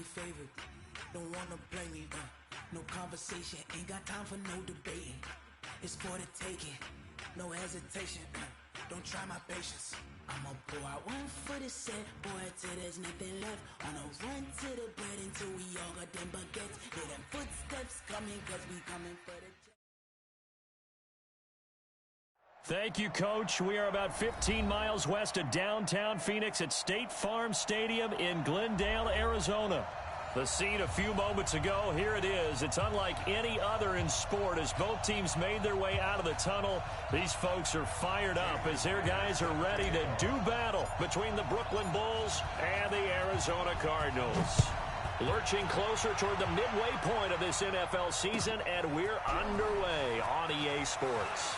they favorite. Don't wanna play me, no conversation, ain't got time for no debating. It's for the taking, no hesitation, don't try my patience. I'ma pour out one for the set, boy, till there's nothing left. On a run to the bread until we all got them baguettes. Hear them footsteps coming, cause we coming for the jet. Thank you, Coach. We are about 15 miles west of downtown Phoenix at State Farm Stadium in Glendale, Arizona. The scene a few moments ago, here it is. It's unlike any other in sport as both teams made their way out of the tunnel. These folks are fired up as their guys are ready to do battle between the Brooklyn Bulls and the Arizona Cardinals. Lurching closer toward the midway point of this NFL season, and we're underway on EA Sports.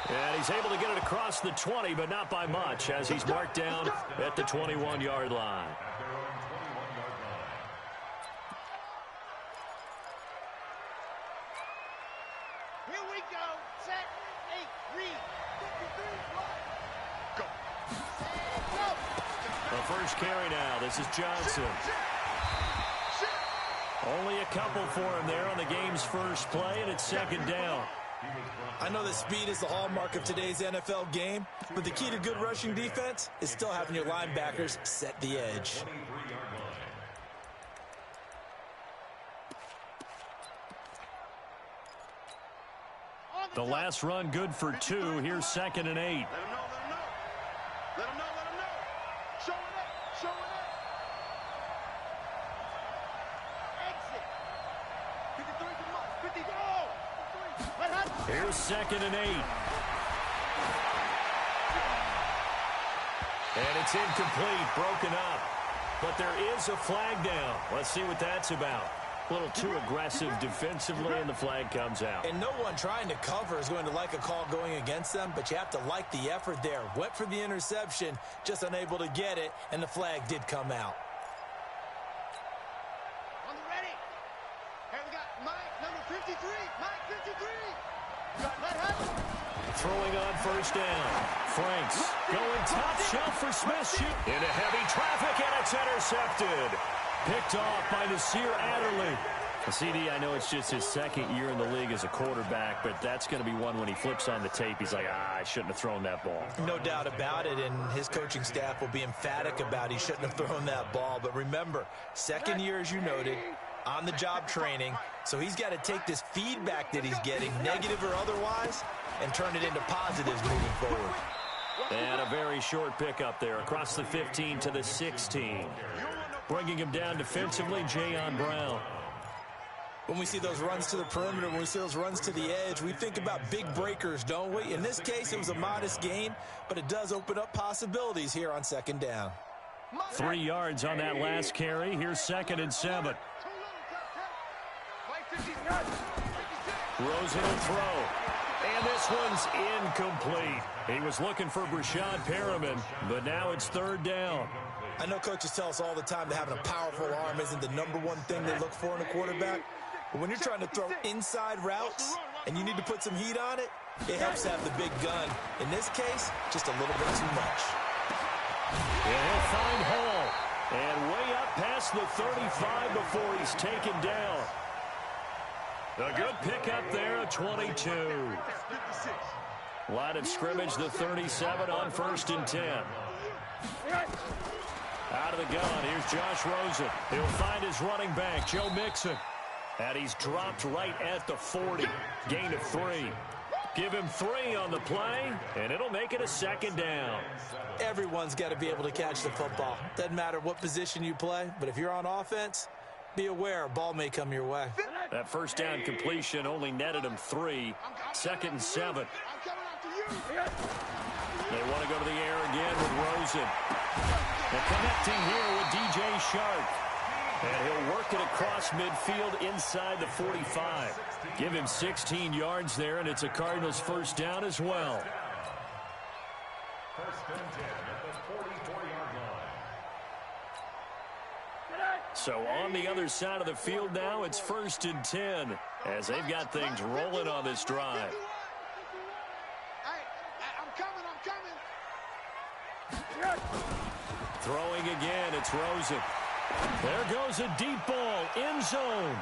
And he's able to get it across the 20, but not by much, as he's marked down at the 21-yard line. Here we go. Set, 8, read. Go. The first carry now. This is Johnson. Only a couple for him there on the game's first play, and it's second down. I know that speed is the hallmark of today's NFL game, but the key to good rushing defense is still having your linebackers set the edge. The last run good for 2. Here's 2nd and 8. Let him know, let him know. Let him know, let him know. Show it up, show it up. Exit. 53 to Mike, 50, go. Here's 2nd and 8. And it's incomplete, broken up. But there is a flag down. Let's see what that's about. A little too aggressive defensively, and the flag comes out. And no one trying to cover is going to like a call going against them, but you have to like the effort there. Went for the interception, just unable to get it, and the flag did come out. On the ready. Here we got Mike, number 53. Mike, 53. Throwing on first down. Franks going top shelf for Smith. Into heavy traffic, and it's intercepted. Picked off by Nasir Adderley. CD, I know it's just his second year in the league as a quarterback, but that's going to be one when he flips on the tape. He's like, I shouldn't have thrown that ball. No doubt about it, and his coaching staff will be emphatic about he shouldn't have thrown that ball. But remember, second year, as you noted, on-the-job training, so he's got to take this feedback that he's getting, negative or otherwise, and turn it into positives moving forward. And a very short pickup there across the 15 to the 16. Bringing him down defensively, Jayon Brown. When we see those runs to the perimeter, when we see those runs to the edge, we think about big breakers, don't we? In this case, it was a modest gain, but it does open up possibilities here on second down. 3 yards on that last carry. Here's 2nd and 7. Rosen will throw. And this one's incomplete. He was looking for Brashad Perriman, but now it's 3rd down. I know coaches tell us all the time that having a powerful arm isn't the #1 thing they look for in a quarterback. But when you're trying to throw inside routes and you need to put some heat on it, it helps to have the big gun. In this case, just a little bit too much. And he'll find Hall. And way up past the 35 before he's taken down. A good pickup there at 22. Line of scrimmage, the 37 on 1st and 10. Out of the gun, here's Josh Rosen. He'll find his running back, Joe Mixon. And he's dropped right at the 40. Gain of 3. Give him 3 on the play, and it'll make it a 2nd down. Everyone's got to be able to catch the football. Doesn't matter what position you play, but if you're on offense, be aware a ball may come your way. That first down completion only netted him 3. 2nd and 7. They want to go to the air again with Rosen. They're connecting here with DJ Shark. And he'll work it across midfield inside the 45. Give him 16 yards there, and it's a Cardinals first down as well. So on the other side of the field now, it's 1st and 10 as they've got things rolling on this drive. Throwing again, it's Rosen. There goes a deep ball, end zone,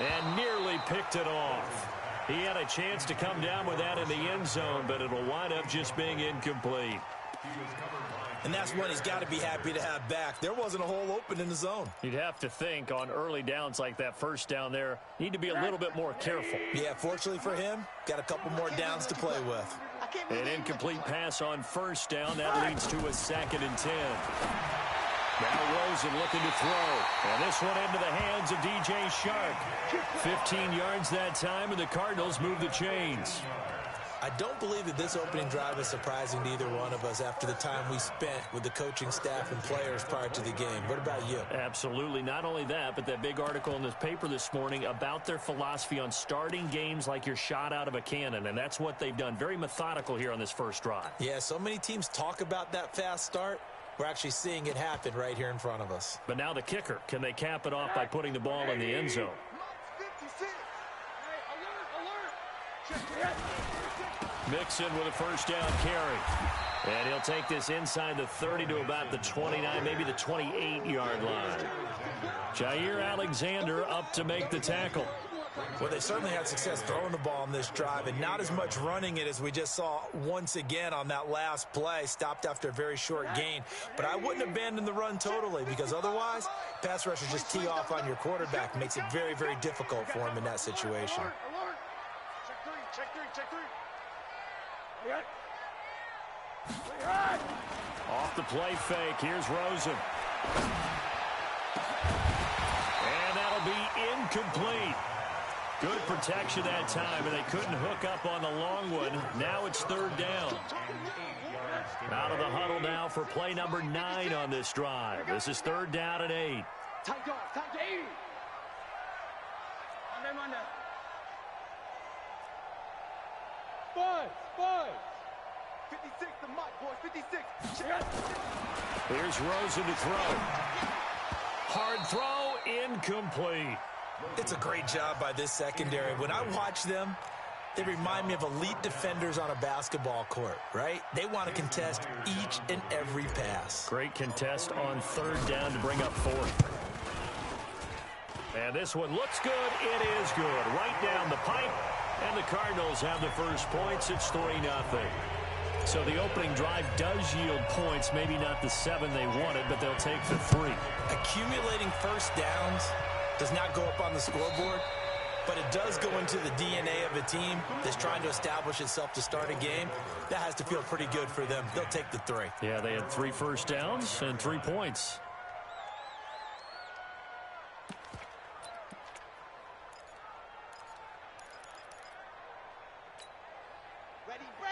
and nearly picked it off. He had a chance to come down with that in the end zone, but it'll wind up just being incomplete. And that's one he's got to be happy to have back. There wasn't a hole open in the zone. You'd have to think on early downs like that first down there, need to be a little bit more careful. Yeah, fortunately for him, got a couple more downs to play with. An incomplete pass on first down. That leads to a 2nd and 10. Now Rosen looking to throw. And this one into the hands of DJ Shark. 15 yards that time, and the Cardinals move the chains. I don't believe that this opening drive is surprising to either one of us after the time we spent with the coaching staff and players prior to the game. What about you? Absolutely. Not only that, but that big article in this paper this morning about their philosophy on starting games like you're shot out of a cannon, and that's what they've done. Very methodical here on this first drive. Yeah, so many teams talk about that fast start. We're actually seeing it happen right here in front of us. But now the kicker. Can they cap it off by putting the ball in the end zone? Mixon with a first down carry. And he'll take this inside the 30 to about the 29, maybe the 28-yard line. Jair Alexander up to make the tackle. Well, they certainly had success throwing the ball on this drive, and not as much running it as we just saw once again on that last play. Stopped after a very short gain. But I wouldn't abandon the run totally, because otherwise, pass rushers just tee off on your quarterback. Makes it very, very difficult for him in that situation. Check three. Off the play fake. Here's Rosen. And that'll be incomplete. Good protection that time, and they couldn't hook up on the long one. Now it's 3rd down. Out of the huddle now for play number 9 on this drive. This is 3rd down and 8. Tight guard. Five. 56, the mic, boys. 56. Here's Rosen to throw. Hard throw, incomplete. It's a great job by this secondary. When I watch them, they remind me of elite defenders on a basketball court, right? They want to contest each and every pass. Great contest on 3rd down to bring up 4th. And this one looks good. It is good. Right down the pipe. And the Cardinals have the first points. It's 3-0. So the opening drive does yield points. Maybe not the 7 they wanted, but they'll take the 3. Accumulating first downs does not go up on the scoreboard, but it does go into the DNA of a team that's trying to establish itself to start a game. That has to feel pretty good for them. They'll take the 3. Yeah, they had 3 first downs and 3 points.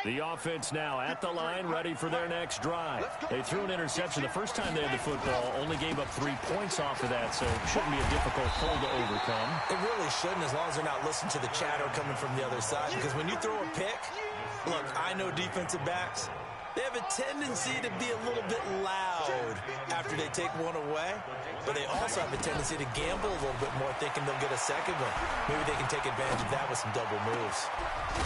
The offense now at the line, ready for their next drive. They threw an interception the first time they had the football, only gave up 3 points off of that, so it shouldn't be a difficult pull to overcome. It really shouldn't, as long as they're not listening to the chatter coming from the other side, because when you throw a pick, look, I know defensive backs, they have a tendency to be a little bit loud after they take one away, but they also have a tendency to gamble a little bit more, thinking they'll get a second one. Maybe they can take advantage of that with some double moves.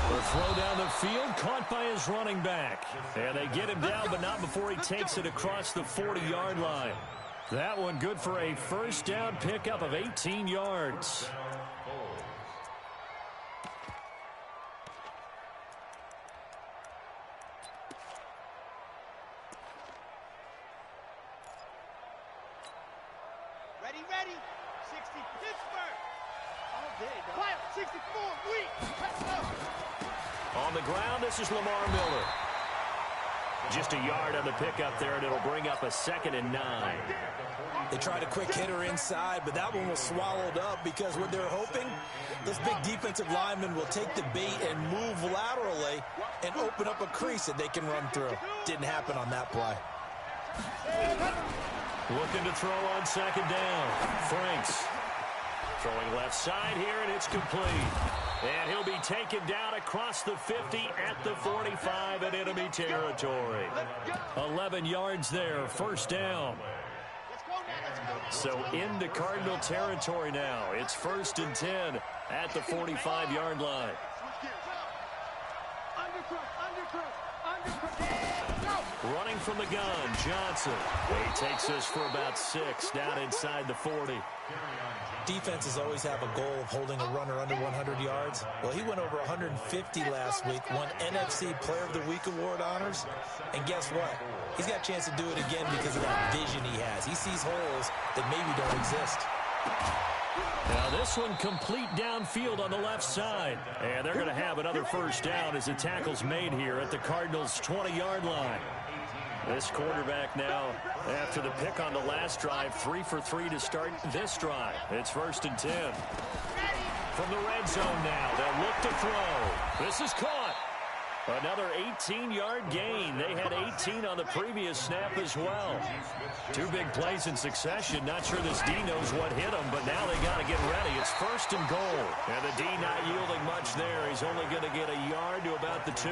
The throw down the field, caught by his running back. And they get him down, but not before he takes it across the 40-yard line. That one good for a first down pickup of 18 yards. Ready. 60, Pittsburgh. All day, dog. 64, weak. Let's go. On the ground, this is Lamar Miller. Just a yard on the pickup there, and it'll bring up a 2nd and 9. They tried a quick hitter inside, but that one was swallowed up because what they're hoping, those big defensive linemen will take the bait and move laterally and open up a crease that they can run through. Didn't happen on that play. Looking to throw on 2nd down. Franks throwing left side here, and it's complete. And he'll be taken down across the 50 at the 45 in enemy territory. 11 yards there, first down. So into Cardinal territory now. It's 1st and 10 at the 45-yard line. Running from the gun, Johnson. He takes this for about 6 down inside the 40. Defenses always have a goal of holding a runner under 100 yards. Well, he went over 150 last week, won NFC Player of the Week award honors. And guess what? He's got a chance to do it again because of that vision he has. He sees holes that maybe don't exist. Now this one complete downfield on the left side. And they're going to have another first down as the tackle's made here at the Cardinals' 20-yard line. This quarterback now, after the pick on the last drive, 3 for 3 to start this drive. It's 1st and 10. From the red zone now, they'll look to throw. This is caught. Another 18-yard gain. They had 18 on the previous snap as well. 2 big plays in succession. Not sure this D knows what hit him, but now they got to get ready. It's 1st and goal. And the D not yielding much there. He's only going to get a yard to about the 2.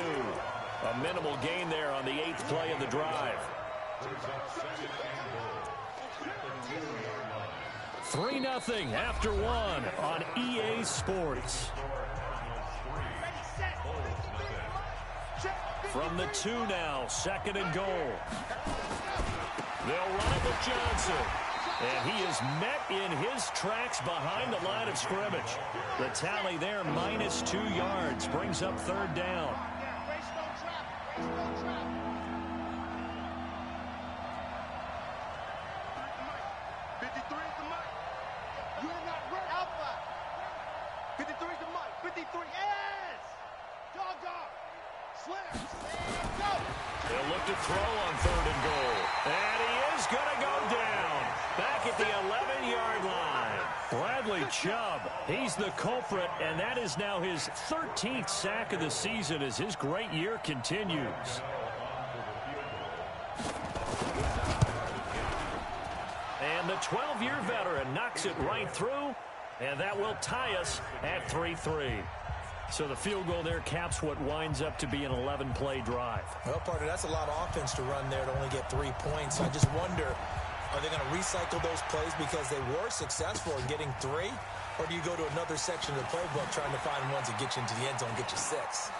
A minimal gain there on the 8th play of the drive. 3-0 after 1 on EA Sports. From the 2 now, 2nd and goal. They'll run it with Johnson. And he is met in his tracks behind the line of scrimmage. The tally there, -2 yards, brings up 3rd down. 53, yes! Dog. Slip. Go! They'll look to throw on 3rd and goal. And he is going to go down. Back at the 11-yard line. Bradley Chubb, he's the culprit, and that is now his 13th sack of the season as his great year continues. And the 12-year veteran knocks it right through, and that will tie us at 3-3. So the field goal there caps what winds up to be an 11-play drive. Well, partner, that's a lot of offense to run there to only get 3 points. I just wonder, are they going to recycle those plays because they were successful in getting 3? Or do you go to another section of the playbook trying to find ones that get you into the end zone and get you 6?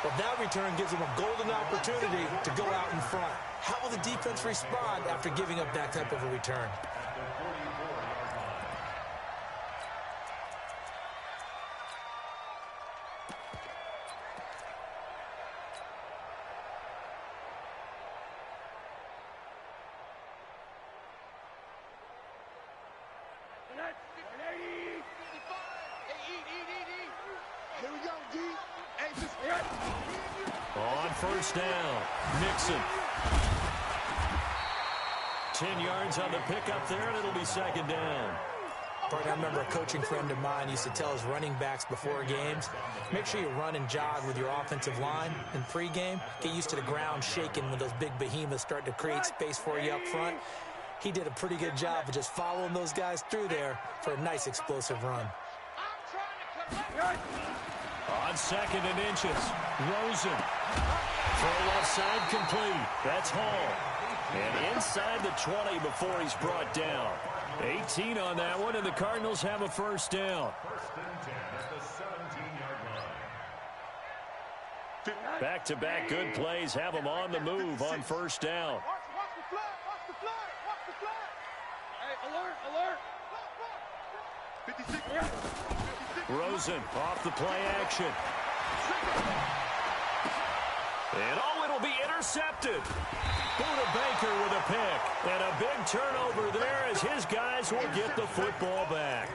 Well, that return gives them a golden opportunity to go out in front. How will the defense respond after giving up that type of a return? Here we go, D. On 1st down, Nixon. 10 yards on the pickup there, and it'll be 2nd down. I remember a coaching friend of mine used to tell his running backs before games, make sure you run and jog with your offensive line in pregame. Get used to the ground shaking when those big behemoths start to create space for you up front. He did a pretty good job of just following those guys through there for a nice explosive run. On 2nd and inches, Rosen. Throw left side complete. That's Hall. And inside the 20 before he's brought down. 18 on that one, and the Cardinals have a 1st down. Back-to-back good plays have them on the move on 1st down. Watch the flag, watch the flag, watch the flag. Hey, alert. 56. Rosen off the play action. And it'll be intercepted. Buda Baker with a pick. And a big turnover there as his guys will get the football back.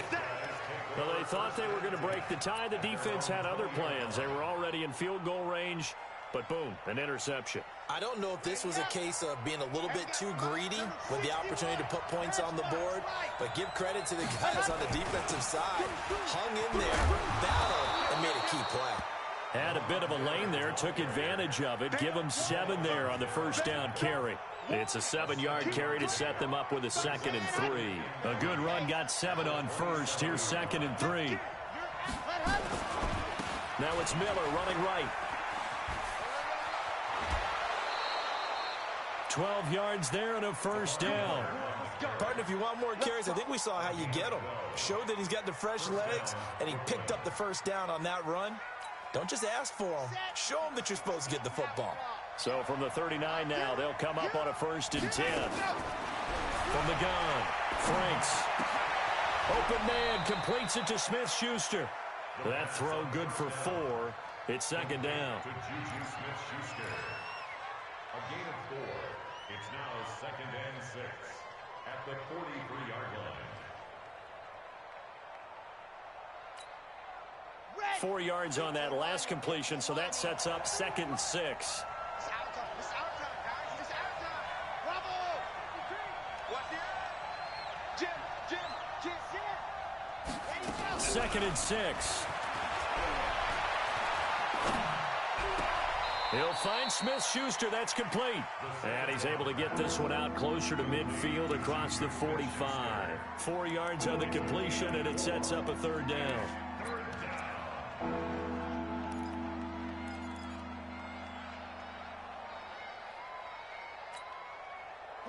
Well, they thought they were going to break the tie. The defense had other plans. They were already in field goal range. But boom, an interception. I don't know if this was a case of being a little bit too greedy with the opportunity to put points on the board, but give credit to the guys on the defensive side. Hung in there, battled, and made a key play. Had a bit of a lane there, took advantage of it. Give them 7 there on the 1st down carry. It's a 7-yard carry to set them up with a 2nd and 3. A good run got 7 on 1st. Here's 2nd and 3. Now it's Miller running right. 12 yards there and a 1st down. Partner, if you want more carries, I think we saw how you get them. Showed that he's got the fresh legs, and he picked up the first down on that run. Don't just ask for them. Show them that you're supposed to get the football. So from the 39 now, they'll come up on a 1st and 10. From the gun, Franks. Open man, completes it to Smith-Schuster. That throw good for 4. It's 2nd down. To Juju Smith-Schuster. A gain of 4. It's now 2nd and 6 at the 43-yard line. 4 yards on that last completion, so that sets up 2nd and 6. Second and 6. He'll find Smith-Schuster. That's complete. And he's able to get this one out closer to midfield across the 45. 4 yards on the completion, and it sets up a 3rd down.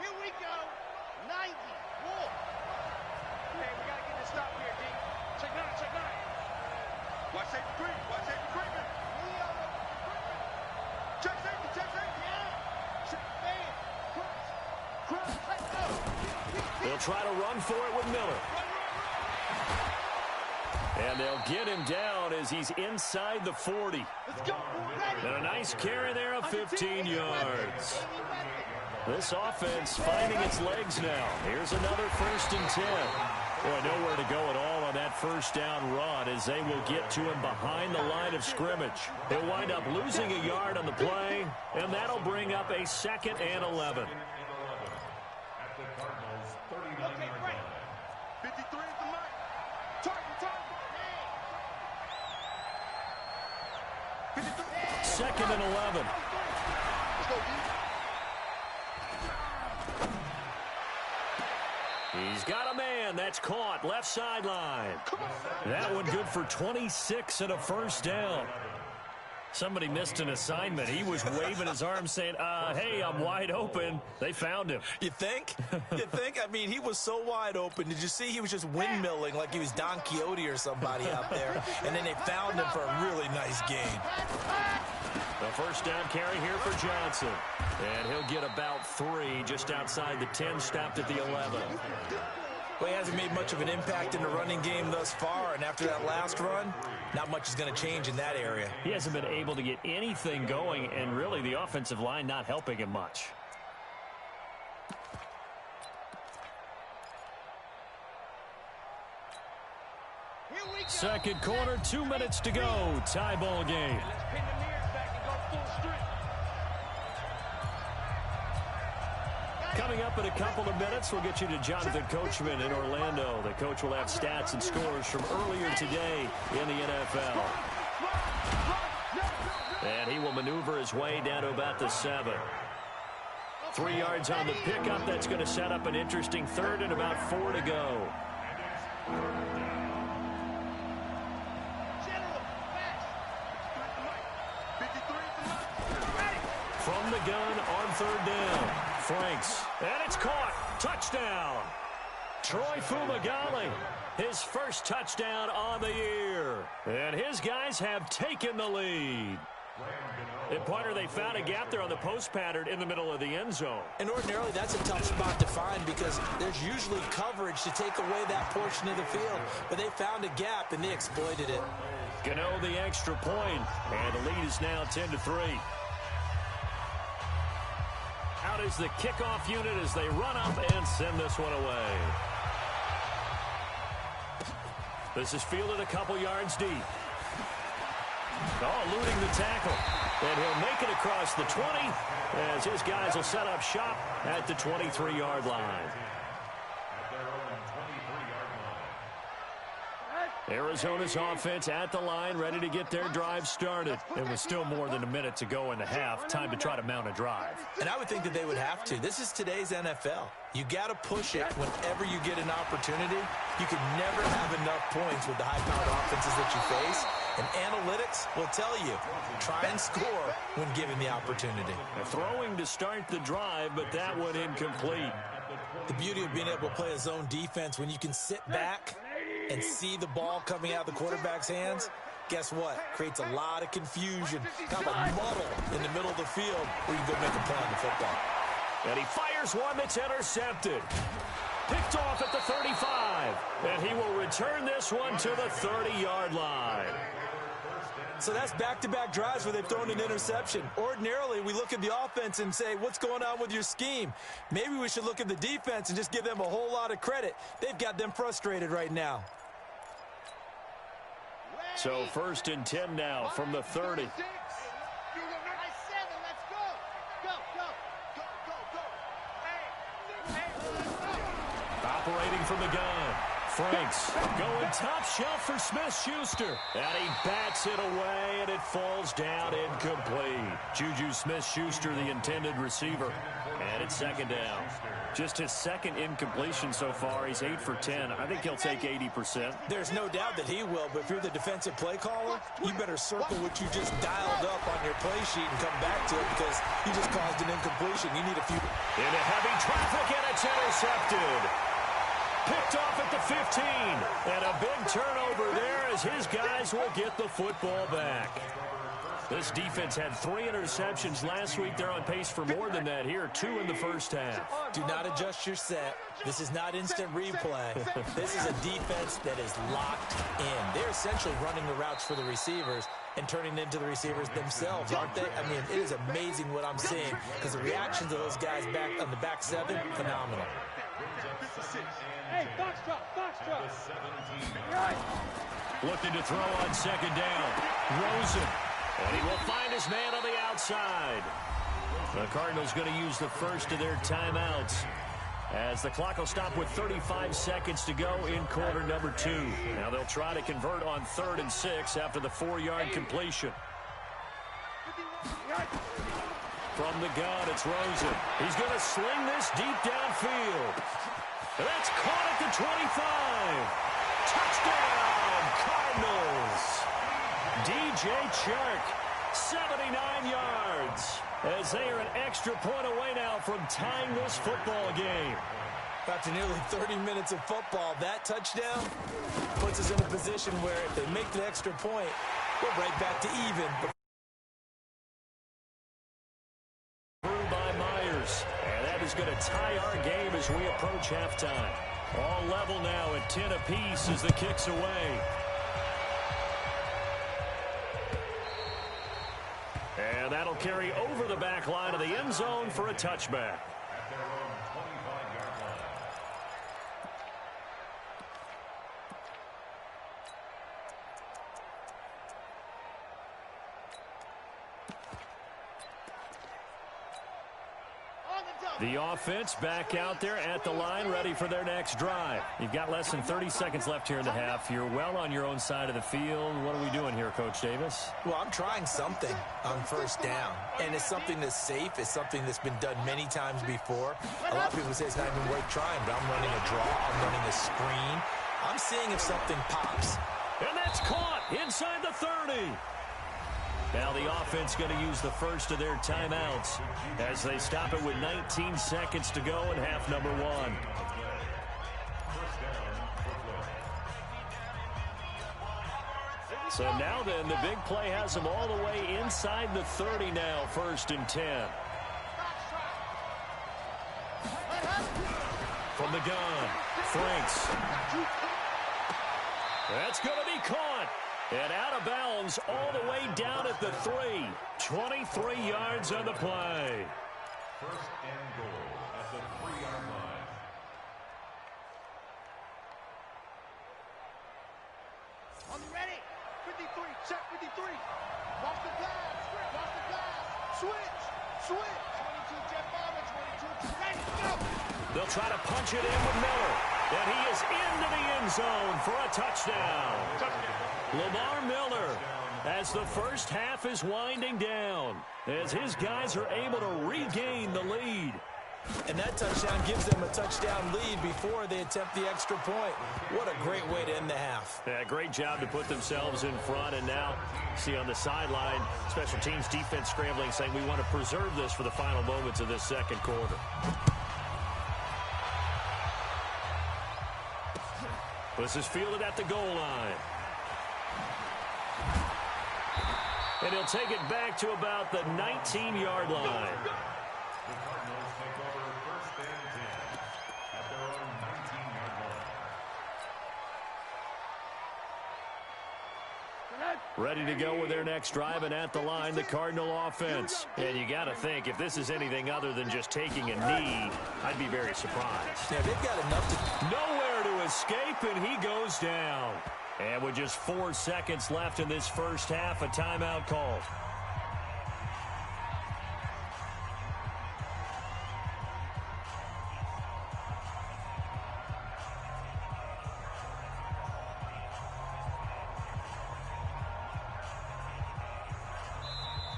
Here we go. 90. Wolf. Hey, we got to get this stop here, D. Check 9, check 9. Watch safety creep. Watch safety creeping. Check safety, check safety. Yeah. Check man. Cross. Let's go. They'll try to run for it with Miller. And they'll get him down as he's inside the 40. Let's go. Ready. And a nice carry there of 15 yards. This offense finding its legs now. Here's another 1st and 10. Boy, nowhere to go at all on that 1st down run as they will get to him behind the line of scrimmage. They'll wind up losing a yard on the play, and that'll bring up a 2nd and 11. At the Cardinals' 39-yard line. 53 is the mark. Target. 2nd and 11. Let's go, D. He's got a man. That's caught. Left sideline. That one good for 26 and a 1st down. Somebody missed an assignment. He was waving his arms saying, hey, I'm wide open. They found him. You think? You think? I mean, he was so wide open. Did you see he was just windmilling like he was Don Quixote or somebody out there? And then they found him for a really nice gain. The 1st down carry here for Johnson. And he'll get about 3 just outside the 10, stopped at the 11. Well, he hasn't made much of an impact in the running game thus far, and after that last run, not much is going to change in that area. He hasn't been able to get anything going, and really the offensive line not helping him much. Second quarter, 2 minutes to go. Tie ball game. Let's pin the mirrors back and go full strength. Coming up in a couple of minutes, we'll get you to Jonathan Coachman in Orlando. The coach will have stats and scores from earlier today in the NFL. And he will maneuver his way down to about the 7. 3 yards on the pickup. That's going to set up an interesting 3rd and about 4 to go. From the gun on 3rd down. Franks. And it's caught. Touchdown. Troy Fumagalli. His first touchdown on the year. And his guys have taken the lead. And partner, they found a gap there on the post pattern in the middle of the end zone. And ordinarily that's a tough spot to find because there's usually coverage to take away that portion of the field. But they found a gap and they exploited it. Gano the extra point. And the lead is now 10-3. Out is the kickoff unit as they run up and send this one away. This is fielded a couple yards deep. Oh, eluding the tackle. And he'll make it across the 20 as his guys will set up shop at the 23-yard line. Arizona's offense at the line, ready to get their drive started. And with still more than a minute to go in the half, time to try to mount a drive. And I would think that they would have to. This is today's NFL. You got to push it whenever you get an opportunity. You can never have enough points with the high-powered offenses that you face. And analytics will tell you, try and score when given the opportunity. Throwing to start the drive, but that one incomplete. The beauty of being able to play a zone defense when you can sit back and see the ball coming out of the quarterback's hands, guess what? Creates a lot of confusion, kind of a muddle in the middle of the field where you can go make a play on the football. And he fires one that's intercepted. Picked off at the 35. And he will return this one to the 30-yard line. So that's back-to-back drives where they've thrown an interception. Ordinarily, we look at the offense and say, what's going on with your scheme? Maybe we should look at the defense and just give them a whole lot of credit. They've got them frustrated right now. So 1st and 10 now from the 30. Operating from the gun. Franks going top shelf for Smith-Schuster. And he bats it away, and it falls down incomplete. Juju Smith-Schuster, the intended receiver. And it's 2nd down. Just his 2nd incompletion so far. He's 8 for 10. I think he'll take 80%. There's no doubt that he will, but if you're the defensive play caller, you better circle what you just dialed up on your play sheet and come back to it because you just caused an incompletion. You need a few. Into heavy traffic, and it's intercepted. Picked off at the 15. And a big turnover there as his guys will get the football back. This defense had 3 interceptions last week. They're on pace for more than that here. 2 in the first half. Do not adjust your set. This is not instant replay. This is a defense that is locked in. They're essentially running the routes for the receivers and turning into the receivers themselves, aren't they? I mean, it is amazing what I'm seeing because the reactions of those guys back on the back 7, phenomenal. Hey, box drop. Looking to throw on 2nd down. Rosen. And he will find his man on the outside. The Cardinals going to use the first of their timeouts as the clock will stop with 35 seconds to go in quarter number 2. Now they'll try to convert on 3rd and 6 after the 4-yard completion. From the gun, it's Rosen. He's going to sling this deep downfield. And that's caught at the 25. Touchdown, Cardinals. DJ Chark, 79 yards, as they are an extra point away now from tying this football game. After nearly 30 minutes of football, that touchdown puts us in a position where if they make the extra point, we're right back to even. Through by Myers, and that is going to tie our game as we approach halftime. All level now at 10 apiece as the kick's away. And that'll carry over the back line of the end zone for a touchback. At their own 25-yard line. The offense back out there at the line, ready for their next drive. You've got less than 30 seconds left here in the half. You're well on your own side of the field. What are we doing here, Coach Davis? Well, I'm trying something on 1st down, and it's something that's safe. It's something that's been done many times before. A lot of people say it's not even worth trying, but I'm running a draw. I'm running a screen. I'm seeing if something pops. And that's caught inside the 30. Now the offense going to use the first of their timeouts as they stop it with 19 seconds to go in half number 1. So now then, the big play has them all the way inside the 30 now, 1st and 10. From the gun, Franks. That's going to be caught. And out of bounds all the way down at the 3. 23 yards on the play. 1st and goal at the 3-yard line. On the ready. 53. Check 53. Off the glass. Switch. 22 Jeff Bomber. 22. Ready. Go. They'll try to punch it in with Miller. And he is into the end zone for a touchdown. Lamar Miller, as the first half is winding down, as his guys are able to regain the lead. And that touchdown gives them a touchdown lead before they attempt the extra point. What a great way to end the half. Yeah, great job to put themselves in front. And now, see on the sideline, special teams defense scrambling, saying we want to preserve this for the final moments of this 2nd quarter. This is fielded at the goal line. And he'll take it back to about the 19-yard line. The Cardinals take over 1st and 10 at their own 19-yard line. Ready to go with their next drive, and at the line, the Cardinal offense. And you got to think, if this is anything other than just taking a knee, I'd be very surprised. Yeah, they've got enough to... Nowhere to escape, and he goes down. And with just 4 seconds left in this first half, a timeout called.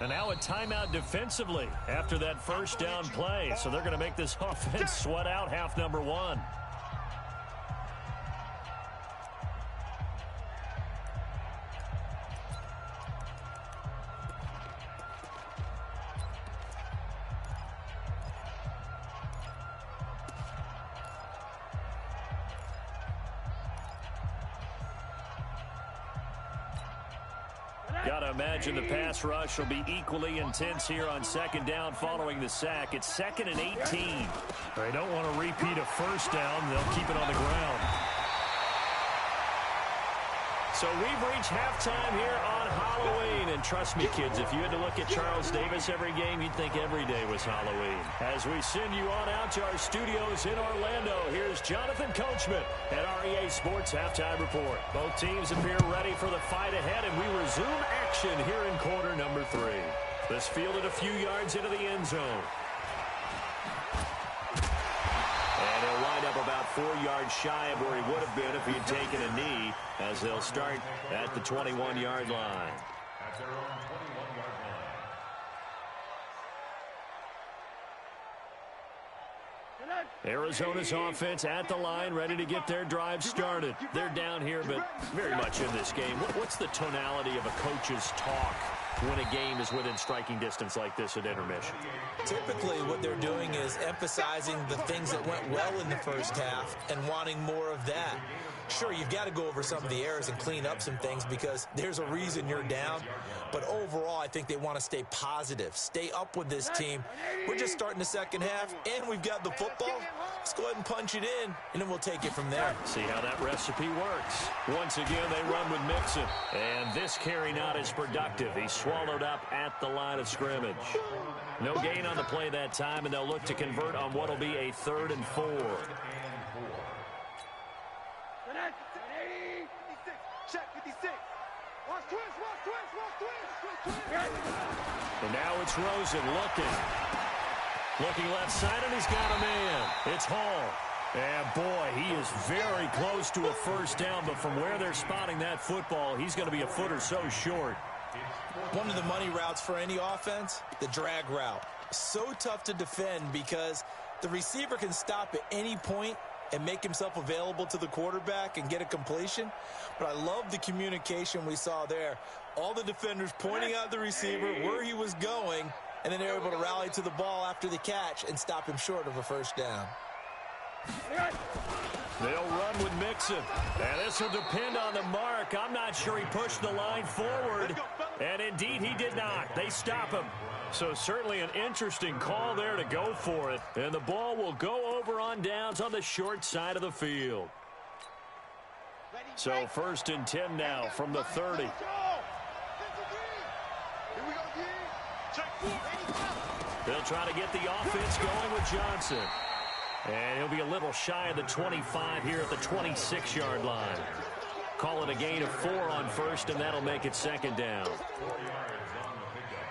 And now a timeout defensively after that first down play. So they're going to make this offense sweat out half number 1. Got to imagine the pass rush will be equally intense here on 2nd down following the sack. It's 2nd and 18. They don't want to repeat a first down. They'll keep it on the ground. So we've reached halftime here on Halloween. And trust me, kids, if you had to look at Charles Davis every game, you'd think every day was Halloween. As we send you on out to our studios in Orlando, here's Jonathan Coachman at REA Sports Halftime Report. Both teams appear ready for the fight ahead, and we resume action here in quarter number 3. This fielded a few yards into the end zone. And he'll wind up about 4 yards shy of where he would have been if he had taken a knee, as they'll start at the 21-yard line. At their own 21-yard line. Arizona's offense at the line, ready to get their drive started. They're down here, but very much in this game. What's the tonality of a coach's talk when a game is within striking distance like this at intermission? Typically, what they're doing is emphasizing the things that went well in the first half and wanting more of that. Sure, you've got to go over some of the errors and clean up some things because there's a reason you're down. But overall, I think they want to stay positive, stay up with this team. We're just starting the second half, and we've got the football. Let's go ahead and punch it in, and then we'll take it from there. See how that recipe works. Once again, they run with Mixon. And this carry not as productive. He's swallowed up at the line of scrimmage. No gain on the play that time, and they'll look to convert on what will be a 3rd and 4. Check 56. Watch twist. And now it's Rosen looking left side, and he's got a man. It's Hall. And boy, he is very close to a first down, but from where they're spotting that football, he's going to be a foot or so short. One of the money routes for any offense, the drag route. So tough to defend because the receiver can stop at any point and make himself available to the quarterback and get a completion. But I love the communication we saw there. All the defenders pointing out the receiver, where he was going, and then they're able to rally to the ball after the catch and stop him short of a first down. They'll run with Mixon. And this will depend on the mark. I'm not sure he pushed the line forward. And indeed, he did not. They stop him. So certainly an interesting call there to go for it. And the ball will go over on downs on the short side of the field. So 1st and 10 now from the 30. They'll try to get the offense going with Johnson. And he'll be a little shy of the 25 here at the 26-yard line. Call it a gain of 4 on 1st, and that'll make it 2nd down. 4 yards on the pickup.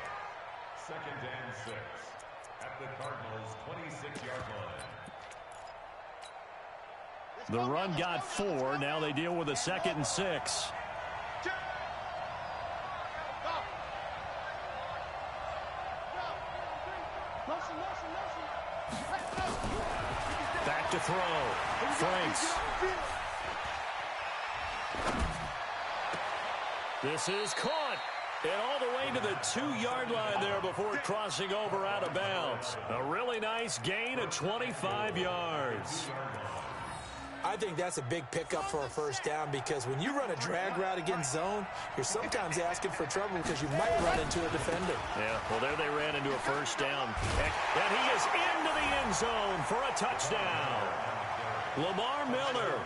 2nd and 6 at the Cardinals' 26-yard line. The run got 4. Now they deal with a 2nd and 6. Back to throw. Franks. This is caught. And all the way to the 2-yard line there before crossing over out of bounds. A really nice gain of 25 yards. I think that's a big pickup for a first down because when you run a drag route against zone, you're sometimes asking for trouble because you might run into a defender. Yeah, well, there they ran into a first down. And he is into the end zone for a touchdown. Lamar Miller,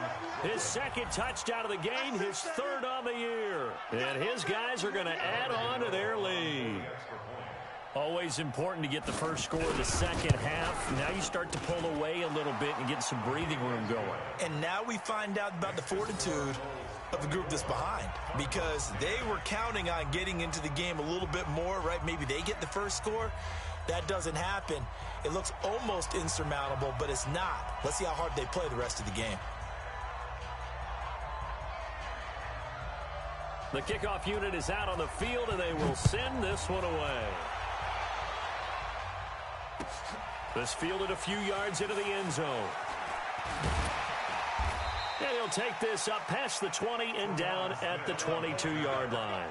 his second touchdown of the game, his third on the year. And his guys are going to add on to their lead. Always important to get the first score of the second half. Now you start to pull away a little bit and get some breathing room going. And now we find out about the fortitude of the group that's behind because they were counting on getting into the game a little bit more, right? Maybe they get the first score. That doesn't happen. It looks almost insurmountable, but it's not. Let's see how hard they play the rest of the game. The kickoff unit is out on the field, and they will send this one away. This fielded a few yards into the end zone. And he'll take this up past the 20 and down at the 22-yard line.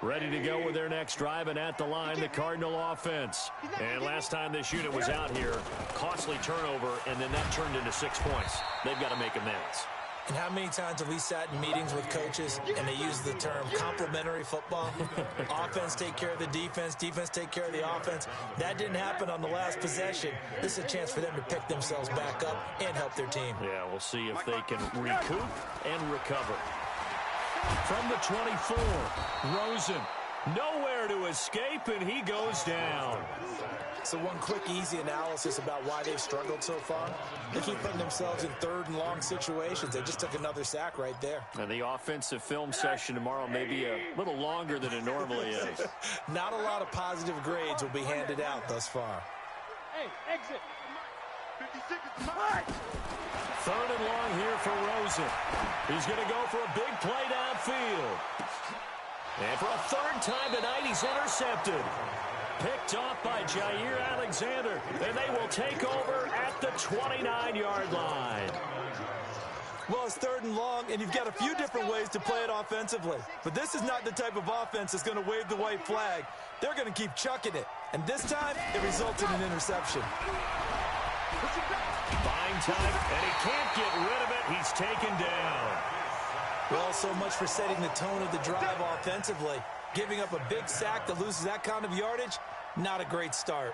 Ready to go with their next drive, and at the line, the Cardinal offense. And last time this unit was out here, costly turnover, and then that turned into 6 points. They've got to make amends. And how many times have we sat in meetings with coaches and they use the term complementary football? Offense take care of the defense, defense take care of the offense. That didn't happen on the last possession. This is a chance for them to pick themselves back up and help their team. Yeah, we'll see if they can recoup and recover. From the 24, Rosen, nowhere to escape, and he goes down. So one quick, easy analysis about why they've struggled so far. They keep putting themselves in third and long situations. They just took another sack right there. And the offensive film session tomorrow may be a little longer than it normally is. Not a lot of positive grades will be handed out thus far. Hey, exit. 56 is mine. Third and long here for Rosen. He's going to go for a big play downfield. And for a third time tonight, he's intercepted. Picked off by Jair Alexander. And they will take over at the 29-yard line. Well, it's third and long, and you've got a few different ways to play it offensively. But this is not the type of offense that's going to wave the white flag. They're going to keep chucking it. And this time, it results in an interception. Buying time, and he can't get rid of it. He's taken down. Well, so much for setting the tone of the drive offensively. Giving up a big sack that loses that kind of yardage, not a great start.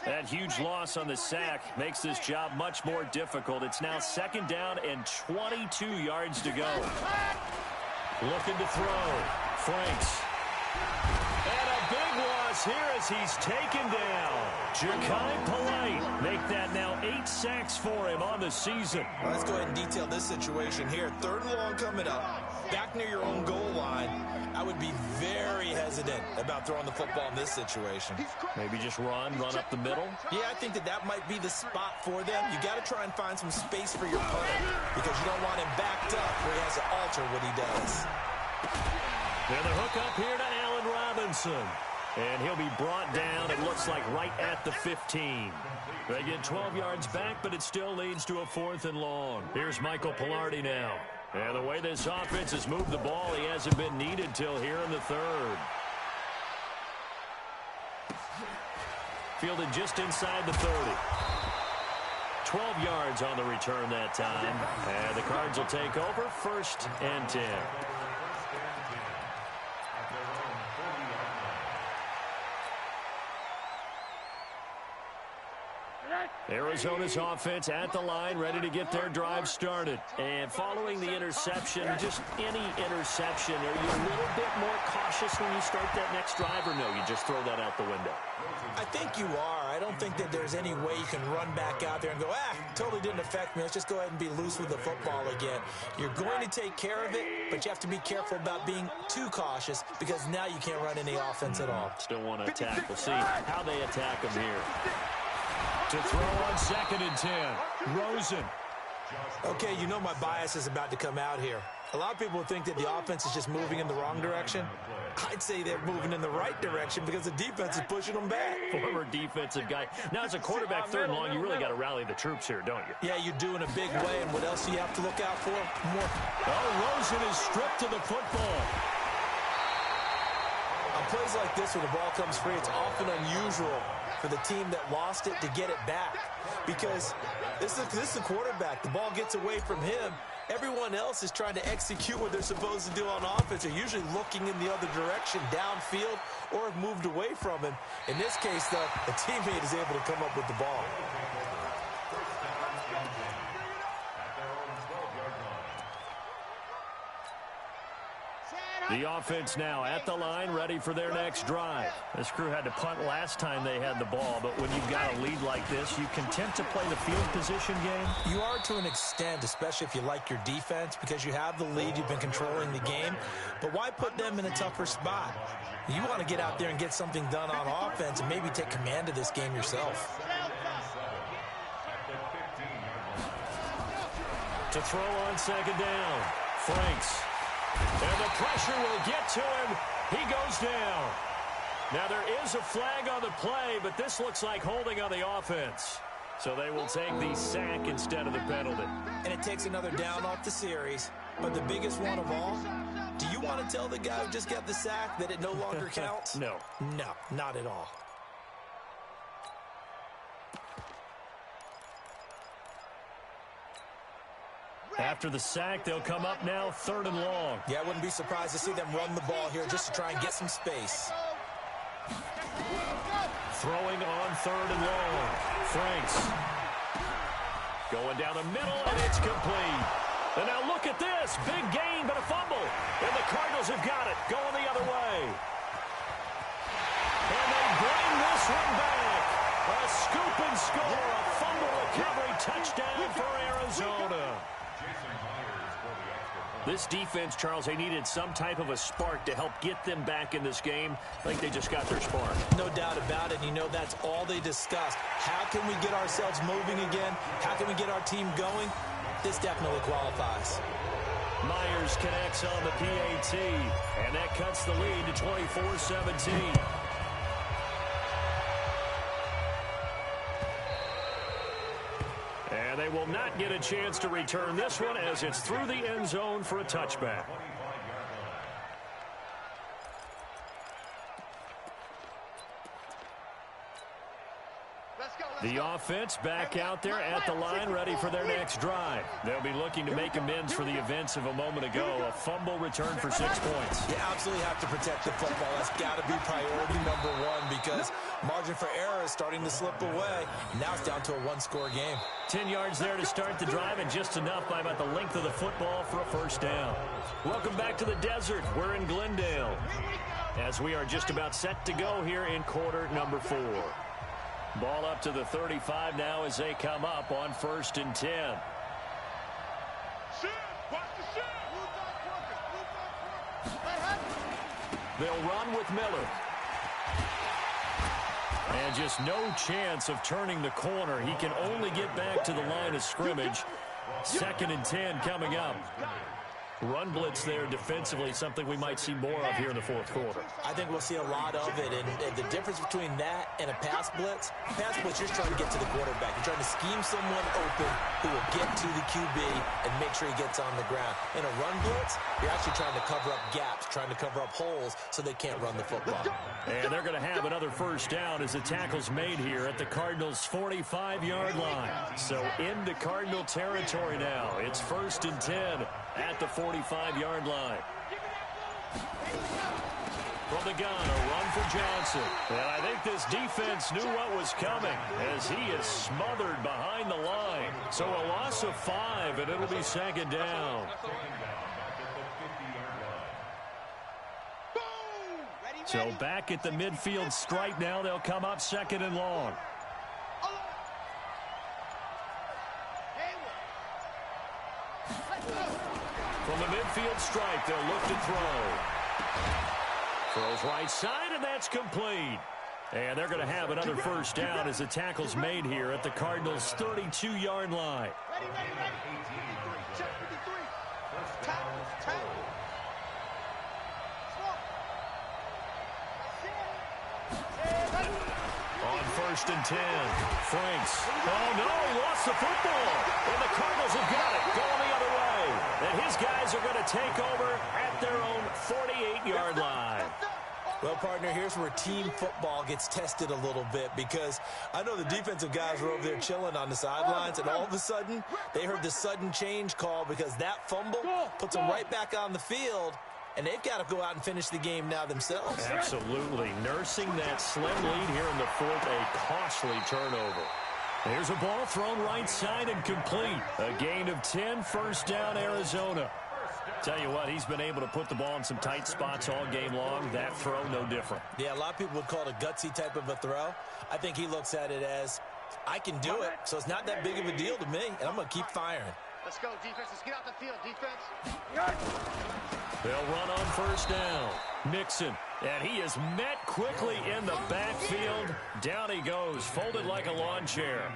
That huge loss on the sack makes this job much more difficult. It's now second down and 22 yards to go. Looking to throw. Franks. And a big loss here as he's taken down. Ja'Kai Polite make that now 8 sacks for him on the season. Well, let's go ahead and detail this situation here. Third and long coming up. Back near your own goal line. I would be very hesitant about throwing the football in this situation. Maybe just run up the middle. Yeah, I think that might be the spot for them. You got to try and find some space for your punter because you don't want him backed up where he has to alter what he does. And the hook up here to Allen Robinson. And he'll be brought down, it looks like, right at the 15. They get 12 yards back, but it still leads to a 4th and long. Here's Michael Pilardi now. And the way this offense has moved the ball, he hasn't been needed till here in the third. Fielded just inside the 30. 12 yards on the return that time. And the Cards will take over 1st and 10. Arizona's offense at the line, ready to get their drive started. And following the interception, just any interception, are you a little bit more cautious when you start that next drive, or no, you just throw that out the window? I think you are. I don't think that there's any way you can run back out there and go, totally didn't affect me. Let's just go ahead and be loose with the football again. You're going to take care of it, but you have to be careful about being too cautious because now you can't run any offense at all. Still want to attack. We'll see how they attack them here. To throw on 2nd and 10. Rosen. Okay, you know my bias is about to come out here. A lot of people think that the offense is just moving in the wrong direction. I'd say they're moving in the right direction because the defense is pushing them back. Former defensive guy. Now, as a quarterback, third and long, you really got to rally the troops here, don't you? Yeah, you do in a big way. And what else do you have to look out for? More. Oh, Rosen is stripped to the football. On plays like this, when the ball comes free, it's often unusual for the team that lost it to get it back. Because this is the quarterback. The ball gets away from him. Everyone else is trying to execute what they're supposed to do on offense. They're usually looking in the other direction, downfield, or have moved away from him. In this case, though, a teammate is able to come up with the ball. The offense now at the line, ready for their next drive. This crew had to punt last time they had the ball, but when you've got a lead like this, you content to play the field position game? You are to an extent, especially if you like your defense, because you have the lead, you've been controlling the game. But why put them in a tougher spot? You want to get out there and get something done on offense and maybe take command of this game yourself. To throw on second down, Franks. And the pressure will get to him. He goes down. Now, there is a flag on the play, but this looks like holding on the offense. So they will take the sack instead of the penalty. And it takes another down off the series. But the biggest one of all, do you want to tell the guy who just got the sack that it no longer counts? No. No, not at all. After the sack, they'll come up now, third and long. Yeah, I wouldn't be surprised to see them run the ball here just to try and get some space. Throwing on third and long. Franks. Going down the middle, and it's complete. And now look at this. Big gain, but a fumble. And the Cardinals have got it. Going the other way. And they bring this one back. A scoop and score. A fumble recovery touchdown for Arizona. This defense, Charles, they needed some type of a spark to help get them back in this game. I think they just got their spark. No doubt about it. You know, that's all they discussed. How can we get ourselves moving again? How can we get our team going? This definitely qualifies. Myers connects on the PAT, and that cuts the lead to 24-17. And they will not get a chance to return this one as it's through the end zone for a touchback. The offense back out there at the line, ready for their next drive. They'll be looking to make amends for the events of a moment ago. A fumble return for 6 points. You absolutely have to protect the football. That's got to be priority number one because margin for error is starting to slip away. Now it's down to a one-score game. 10 yards there to start the drive, and just enough by about the length of the football for a first down. Welcome back to the desert. We're in Glendale as we are just about set to go here in quarter number 4. Ball up to the 35 now as they come up on 1st and 10. They'll run with Miller. And just no chance of turning the corner. He can only get back to the line of scrimmage. 2nd and 10 coming up. Run blitz there defensively, something we might see more of here in the 4th quarter. I think we'll see a lot of it, and the difference between that and a pass blitz, you're trying to get to the quarterback. You're trying to scheme someone open who will get to the QB and make sure he gets on the ground. In a run blitz, you're actually trying to cover up gaps, trying to cover up holes so they can't run the football. And they're going to have another first down as the tackle's made here at the Cardinals' 45-yard line. So into Cardinal territory now. It's 1st and 10 at the 45-yard line. From the gun, a run for Johnson. And I think this defense knew what was coming as he is smothered behind the line. So a loss of 5, and it'll be 2nd down. So back at the midfield stripe now. They'll come up 2nd and long. From the midfield stripe, they'll look to throw. Throws right side, and that's complete. And they're going to have another first down as the tackle's made here at the Cardinals' 32-yard line. Ready, ready, ready. Check 53. Tap, tap. first and 10. Franks. Oh, no, he lost the football. And the Cardinals have got it going the other way. And his guys are going to take over at their own 48-yard line. Well, partner, here's where team football gets tested a little bit, because I know the defensive guys were over there chilling on the sidelines, and all of a sudden, they heard the sudden change call because that fumble puts them right back on the field, and they've got to go out and finish the game now themselves. Absolutely. Nursing that slim lead here in the fourth, a costly turnover. There's a ball thrown right side and complete. A gain of 10, first down, Arizona. Tell you what, he's been able to put the ball in some tight spots all game long. That throw, no different. Yeah, a lot of people would call it a gutsy type of a throw. I think he looks at it as, I can do it, so it's not that big of a deal to me, and I'm going to keep firing. Let's go, defense. Let's get out the field, defense. They'll run on first down. Mixon, and he is met quickly in the backfield. Down he goes, folded like a lawn chair.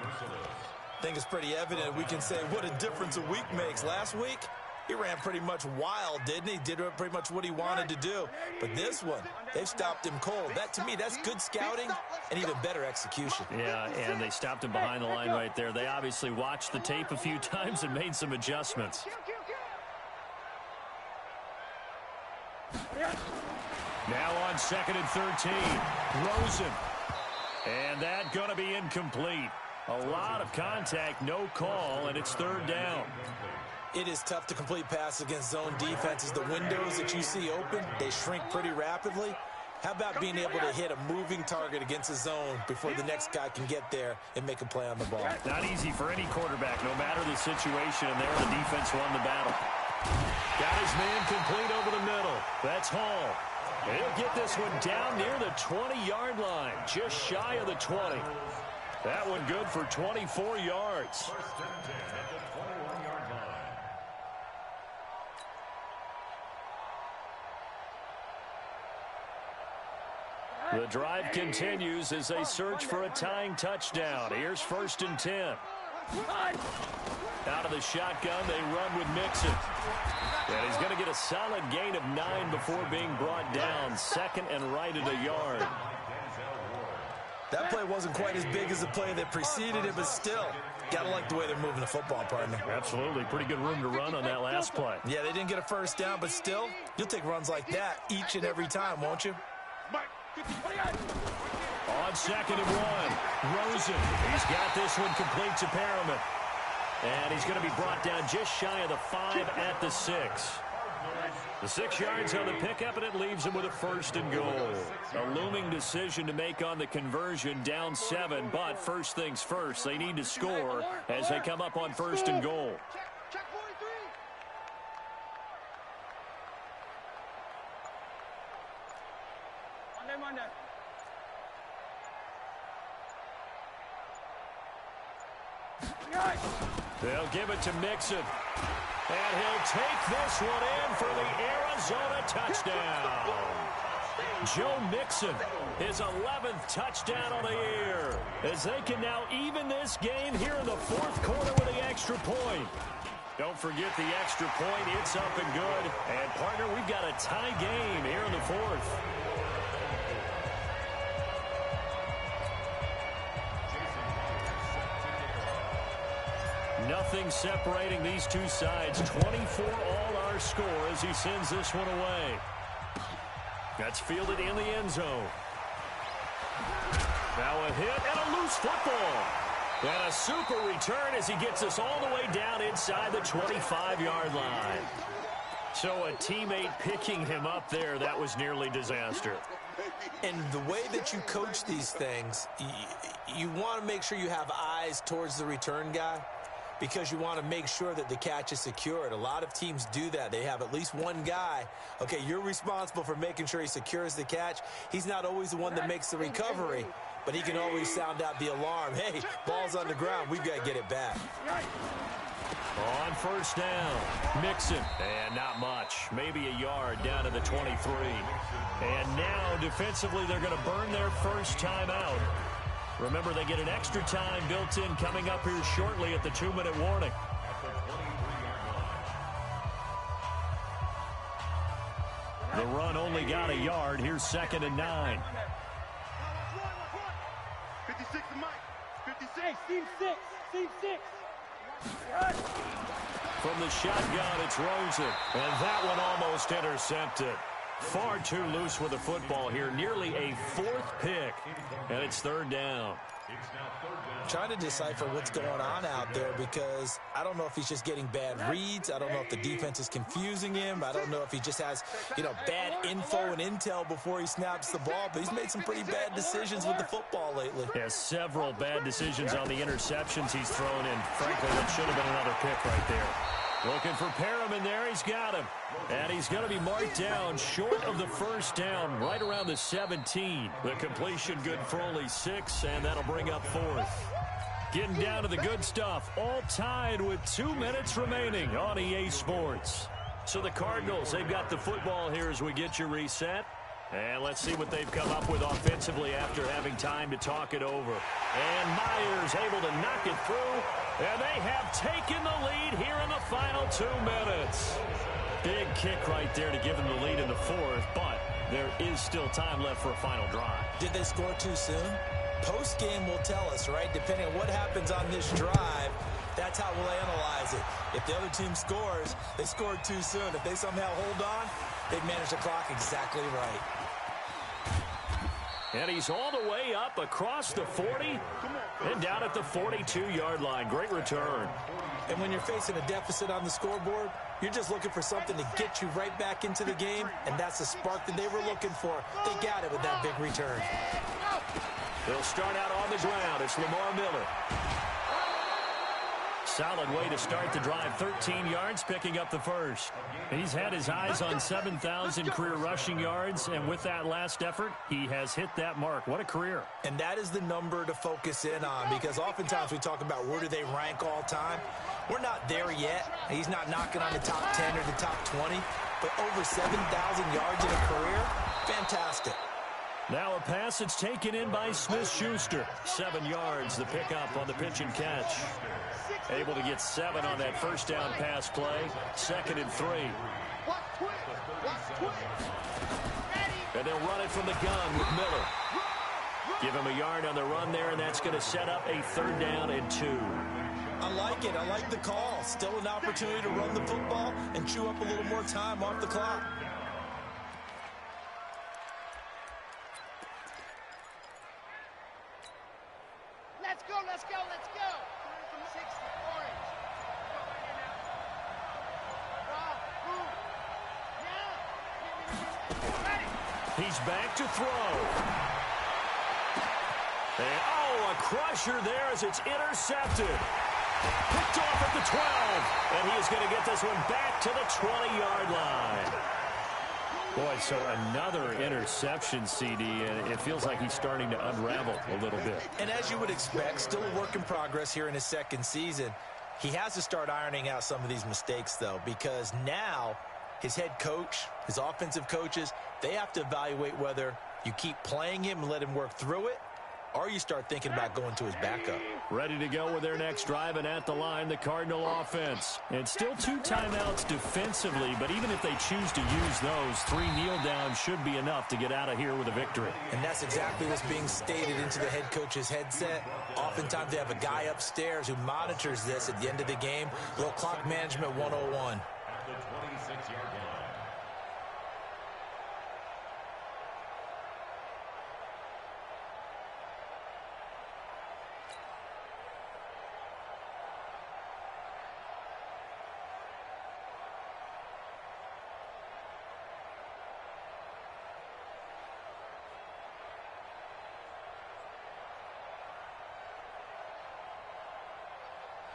I think it's pretty evident we can say what a difference a week makes. Last week, he ran pretty much wild, didn't he? Did pretty much what he wanted to do. But this one, they've stopped him cold. That, to me, that's good scouting and even better execution. Yeah, and they stopped him behind the line right there. They obviously watched the tape a few times and made some adjustments. Now on 2nd and 13, Rosen. And that going to be incomplete. A lot of contact, no call, and it's third down. It is tough to complete passes against zone defenses. The windows that you see open, they shrink pretty rapidly. How about being able to hit a moving target against a zone before the next guy can get there and make a play on the ball? Not easy for any quarterback, no matter the situation, and there the defense won the battle. Got his man complete over the middle. That's Hall. He'll get this one down near the 20-yard line, just shy of the 20. That one good for 24 yards. First and 10 at the 21-yard line. The drive continues as they search for a tying touchdown. Here's first and 10. Out of the shotgun, they run with Mixon. And he's going to get a solid gain of 9 before being brought down. Second and right at a yard. That play wasn't quite as big as the play that preceded it, but still, got to like the way they're moving the football, partner. Absolutely. Pretty good room to run on that last play. Yeah, they didn't get a first down, but still, you'll take runs like that each and every time, won't you? On 2nd and 1, Rosen. He's got this one complete to Perriman. And he's going to be brought down just shy of the 5 at the 6. The 6 yards on the pickup, and it leaves him with a first and goal. A looming decision to make on the conversion, down 7, but first things first, they need to score as they come up on first and goal. Check 43. Monday. They'll give it to Mixon. And he'll take this one in for the Arizona touchdown. Joe Mixon, his 11th touchdown of the year, as they can now even this game here in the fourth quarter with the extra point. Don't forget the extra point. It's up and good. And, partner, we've got a tie game here in the fourth. Nothing separating these two sides. 24 all our score as he sends this one away. That's fielded in the end zone. Now a hit and a loose football. And a super return as he gets us all the way down inside the 25-yard line. So a teammate picking him up there, that was nearly disaster. And the way that you coach these things, you want to make sure you have eyes towards the return guy, because you want to make sure that the catch is secured. A lot of teams do that. They have at least one guy. Okay, you're responsible for making sure he secures the catch. He's not always the one that makes the recovery, but he can always sound out the alarm. Hey, ball's on the ground. We've got to get it back. On first down, Mixon, and not much. Maybe a yard down to the 23. And now, defensively, they're going to burn their first time out. Remember, they get an extra time built in coming up here shortly at the 2-minute warning. The run only got a yard. Here's 2nd and 9. 56 to Mike. 56. Hey, seam 6. Seam 6. From the shotgun, it's Rosen. And that one almost intercepted. Far too loose with the football here. Nearly a fourth pick. And it's third down. I'm trying to decipher what's going on out there because I don't know if he's just getting bad reads. I don't know if the defense is confusing him. I don't know if he just has, bad info and intel before he snaps the ball. But he's made some pretty bad decisions with the football lately. Has several bad decisions on the interceptions he's thrown in. Frankly, that should have been another pick right there. Looking for Perriman there. He's got him. And he's going to be marked down short of the first down, right around the 17. The completion good for only 6, and that'll bring up fourth. Getting down to the good stuff. All tied with 2 minutes remaining on EA Sports. So the Cardinals, they've got the football here as we get you reset. And let's see what they've come up with offensively after having time to talk it over. And Myers able to knock it through. And they have taken the lead here in the final 2 minutes. Big kick right there to give them the lead in the fourth, but there is still time left for a final drive. Did they score too soon? Post-game will tell us, right? Depending on what happens on this drive, that's how we'll analyze it. If the other team scores, they scored too soon. If they somehow hold on, they've managed the clock exactly right. And he's all the way up across the 40 and down at the 42-yard line. Great return. And when you're facing a deficit on the scoreboard, you're just looking for something to get you right back into the game, and that's the spark that they were looking for. They got it with that big return. They'll start out on the ground. It's Lamar Miller. Solid way to start the drive. 13 yards, picking up the first. He's had his eyes on 7,000 career rushing yards, and with that last effort, he has hit that mark. What a career. And that is the number to focus in on, because oftentimes we talk about where do they rank all time. We're not there yet. He's not knocking on the top 10 or the top 20, but over 7,000 yards in a career, fantastic. Now a pass that's taken in by Smith-Schuster. 7 yards, the pickup on the pitch and catch. Able to get 7 on that first down pass play. 2nd and 3. And they'll run it from the gun with Miller. Give him a yard on the run there, and that's going to set up a 3rd down and 2. I like it. I like the call. Still an opportunity to run the football and chew up a little more time off the clock. Let's go, let's go, let's go. 6 orange. He's back to throw. And, a crusher there as it's intercepted. Picked off at the 12. And he is going to get this one back to the 20-yard line. Boy, so another interception, CD, and it feels like he's starting to unravel a little bit. And as you would expect, still a work in progress here in his 2nd season. He has to start ironing out some of these mistakes, though, because now his head coach, his offensive coaches, they have to evaluate whether you keep playing him and let him work through it, or you start thinking about going to his backup. Ready to go with their next drive, and at the line, the Cardinal offense. And still 2 timeouts defensively, but even if they choose to use those, 3 kneel downs should be enough to get out of here with a victory. And that's exactly what's being stated into the head coach's headset. Oftentimes they have a guy upstairs who monitors this at the end of the game. A little clock management 101. At the 26-yard line.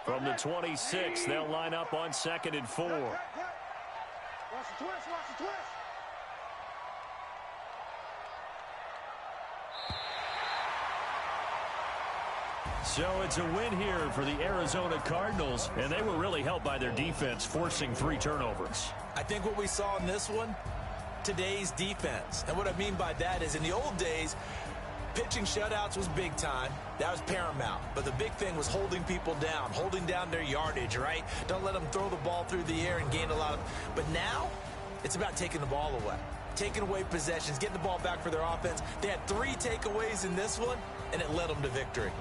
From the 26, they'll line up on 2nd and 4. Watch the twist, watch the twist. So it's a win here for the Arizona Cardinals, and they were really helped by their defense, forcing 3 turnovers. I think what we saw in this one, today's defense. And what I mean by that is in the old days, pitching shutouts was big time. That was paramount. But the big thing was holding people down, holding down their yardage, right? Don't let them throw the ball through the air and gain a lot of... But now, it's about taking the ball away. taking away possessions, getting the ball back for their offense. They had 3 takeaways in this one, and it led them to victory.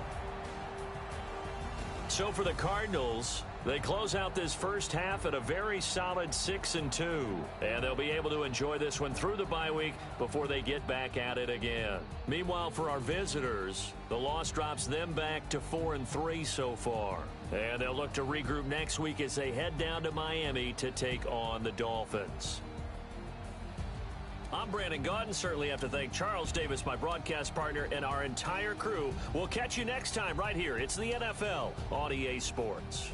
So for the Cardinals, they close out this first half at a very solid 6-2. And they'll be able to enjoy this one through the bye week before they get back at it again. Meanwhile, for our visitors, the loss drops them back to 4-3 so far. And they'll look to regroup next week as they head down to Miami to take on the Dolphins. I'm Brandon Gaudin. Certainly have to thank Charles Davis, my broadcast partner, and our entire crew. We'll catch you next time right here. It's the NFL on EA Sports.